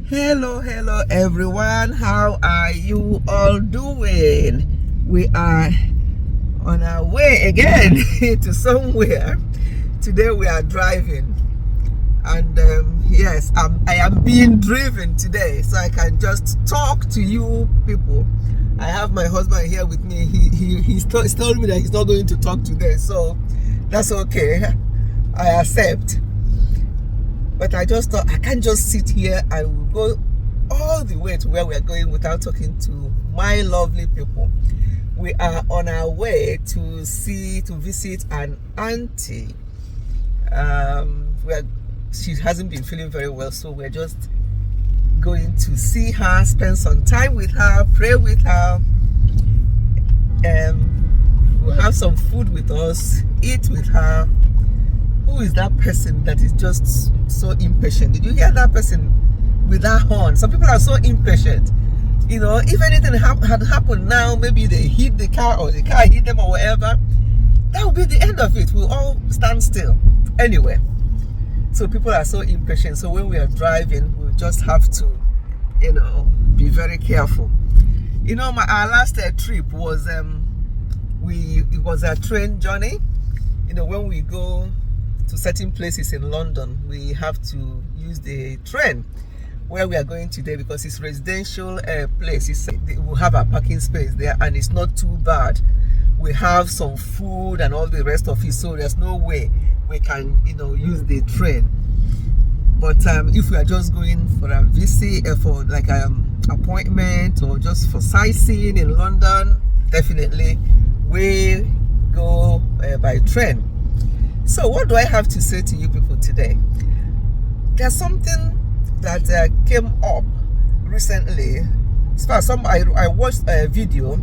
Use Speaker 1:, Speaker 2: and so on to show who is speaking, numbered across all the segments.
Speaker 1: Hello everyone. How are you all doing? We are on our way again to somewhere. Today we are driving, and yes, I am being driven today, so I can just talk to you people. I have my husband here with me. He's told me that he's not going to talk today, so that's okay. I accept. But I just thought I can't just sit here. I will go all the way to where we are going without talking to my lovely people. We are on our way to visit an auntie. She hasn't been feeling very well, so we're just going to see her, spend some time with her, pray with her. We'll have some food with us, eat with her. Who is that person that is just so impatient? Did you hear that person with that horn? Some people are so impatient. You know, if anything had happened now, maybe they hit the car or the car hit them or whatever, that would be the end of it. We'll all stand still. Anyway, so people are so impatient. So when we are driving, we just have to, be very careful. Our last trip was it was a train journey. When we go to certain places in London, we have to use the train. Where we are going today, because it's residential place, we'll have a parking space there, and it's not too bad. We have some food and all the rest of it, so there's no way we can use the train. But if we are just going for a visit, for like appointment, or just for sightseeing in London, definitely we go by train. So what do I have to say to you people today? There's something that came up recently. I watched a video,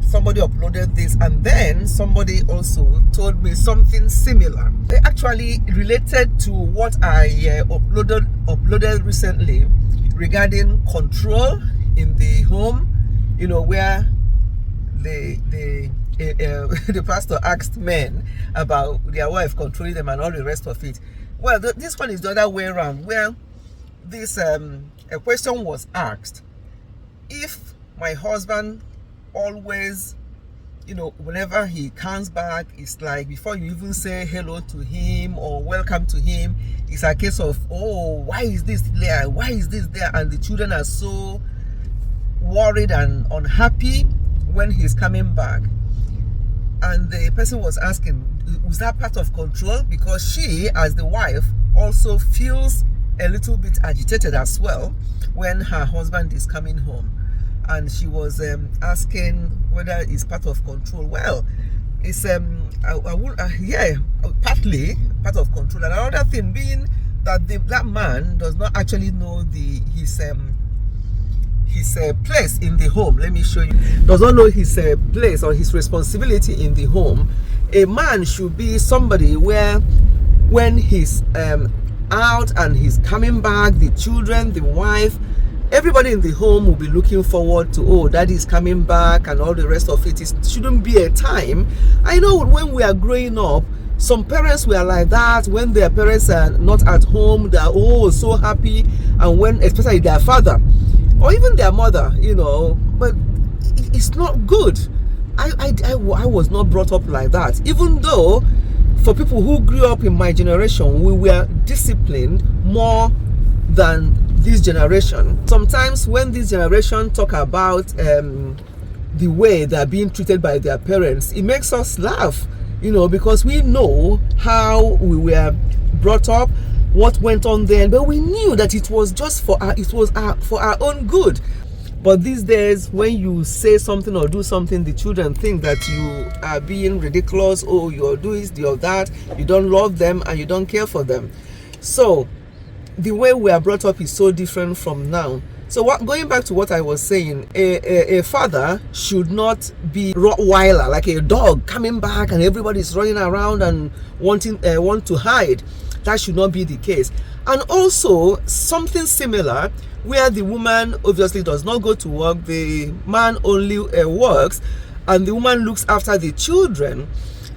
Speaker 1: somebody uploaded this, and then somebody also told me something similar. They actually related to what I uploaded recently regarding control in the home, where the pastor asked men about their wife controlling them and all the rest of it. Well, this one is the other way around, where this a question was asked: if my husband always, whenever he comes back, it's like before you even say hello to him or welcome to him, it's a case of, oh, why is this there? Why is this there? And the children are so worried and unhappy when he's coming back. And the person was asking, was that part of control? Because she, as the wife, also feels a little bit agitated as well when her husband is coming home. And she was asking whether it's part of control. Well, it's partly part of control. And another thing being that that man does not actually know his place in the home. Let me show you. Does not know his place or his responsibility in the home. A man should be somebody where when he's out and he's coming back, the children, the wife, everybody in the home will be looking forward to, oh, daddy's coming back and all the rest of it. It shouldn't be a time. I know when we are growing up, some parents were like that. When their parents are not at home, they are so happy. And when, especially their father or even their mother, but it's not good. I was not brought up like that. Even though for people who grew up in my generation, we were disciplined more than this generation. Sometimes when this generation talk about the way they are being treated by their parents, it makes us laugh, because we know how we were brought up, what went on then, but we knew that it was just for our own good. But these days, when you say something or do something, the children think that you are being ridiculous. Oh, you're doing this, you're that. You don't love them and you don't care for them. So the way we are brought up is so different from now. So going back to what I was saying, a father should not be Rottweiler, like a dog coming back and everybody's running around and want to hide. That should not be the case. And also something similar, where the woman obviously does not go to work, the man only works, and the woman looks after the children.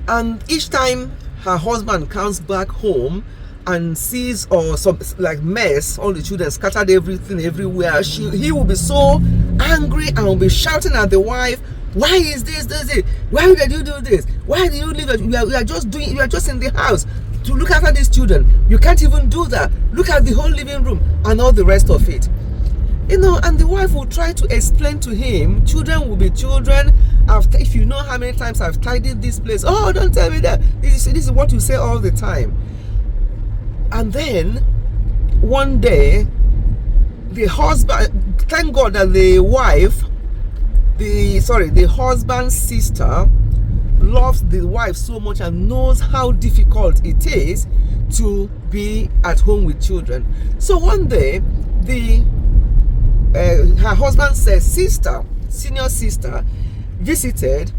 Speaker 1: And each time her husband comes back home, and sees or some like mess, all the children scattered everything everywhere, he will be so angry and will be shouting at the wife, why is this it? Why did you do this? Why do you leave it? You are just in the house to look after these children. You can't even do that. Look at the whole living room and all the rest of it. And the wife will try to explain to him, children will be children. If you know how many times I've tidied this place, oh, don't tell me that. This is what you say all the time. And then one day, the husband, thank God that the husband's sister loves the wife so much and knows how difficult it is to be at home with children. So one day, her husband's senior sister, visited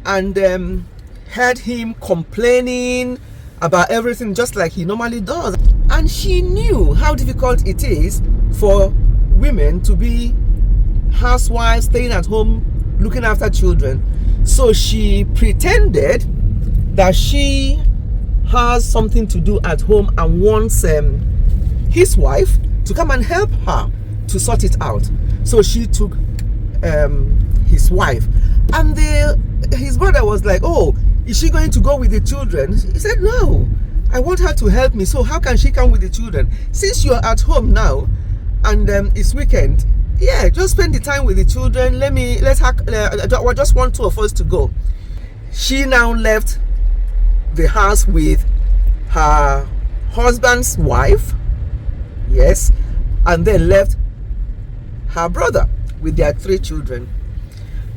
Speaker 1: and heard him complaining about everything just like he normally does. And she knew how difficult it is for women to be housewives, staying at home, looking after children. So she pretended that she has something to do at home and wants his wife to come and help her to sort it out. So she took his wife, and his brother was like, oh, is she going to go with the children? He said, no, I want her to help me. So how can she come with the children? Since you're at home now and it's weekend, yeah, just spend the time with the children. I just want two of us to go. She now left the house with her husband's wife, yes, and then left her brother with their 3 children.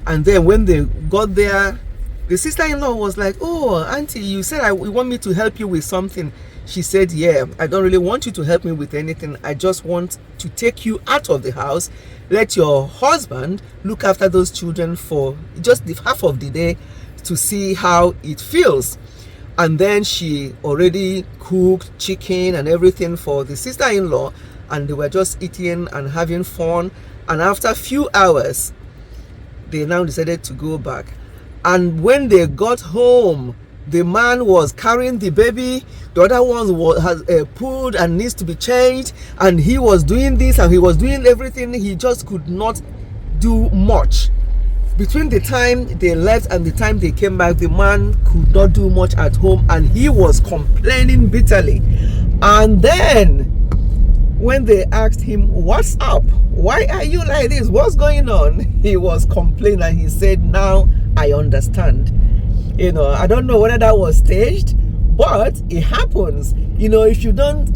Speaker 1: And then when they got there, the sister-in-law was like, oh, auntie, you said you want me to help you with something. She said, yeah, I don't really want you to help me with anything. I just want to take you out of the house, let your husband look after those children for just the half of the day to see how it feels. And then she already cooked chicken and everything for the sister-in-law, and they were just eating and having fun. And after a few hours, they now decided to go back. And when they got home, the man was carrying the baby, the other one has pulled and needs to be changed, and he was doing this and he was doing everything. He just could not do much. Between the time they left and the time they came back, the man could not do much at home, and he was complaining bitterly. And then when they asked him, what's up? Why are you like this? What's going on? He was complaining, and he said, now I understand. I don't know whether that was staged, but it happens. If you don't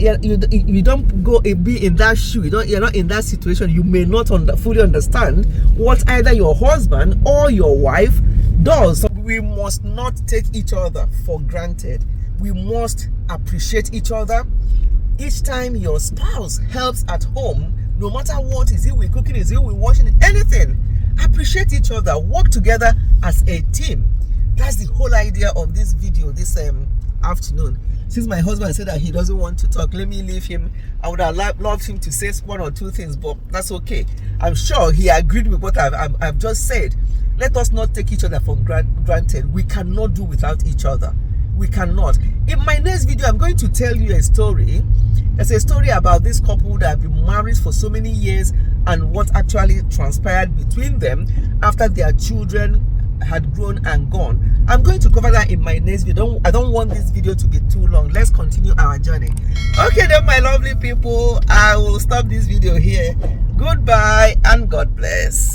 Speaker 1: go be in that shoe, you're not in that situation, you may not fully understand what either your husband or your wife does. We must not take each other for granted. We must appreciate each other. Each time your spouse helps at home, no matter what, is it with cooking, is it with washing, anything, appreciate each other, work together as a team. That's the whole idea of this video this afternoon. Since my husband said that he doesn't want to talk, let me leave him. I would have loved him to say 1 or 2 things, but that's okay. I'm sure he agreed with what I've just said. Let us not take each other for granted. We cannot do without each other. We cannot. In my next video, I'm going to tell you a story. There's a story about this couple that have been married for so many years and what actually transpired between them after their children had grown and gone. I'm going to cover that in my next video. I don't want this video to be too long. Let's continue our journey. Okay then, my lovely people, I will stop this video here. Goodbye and God bless.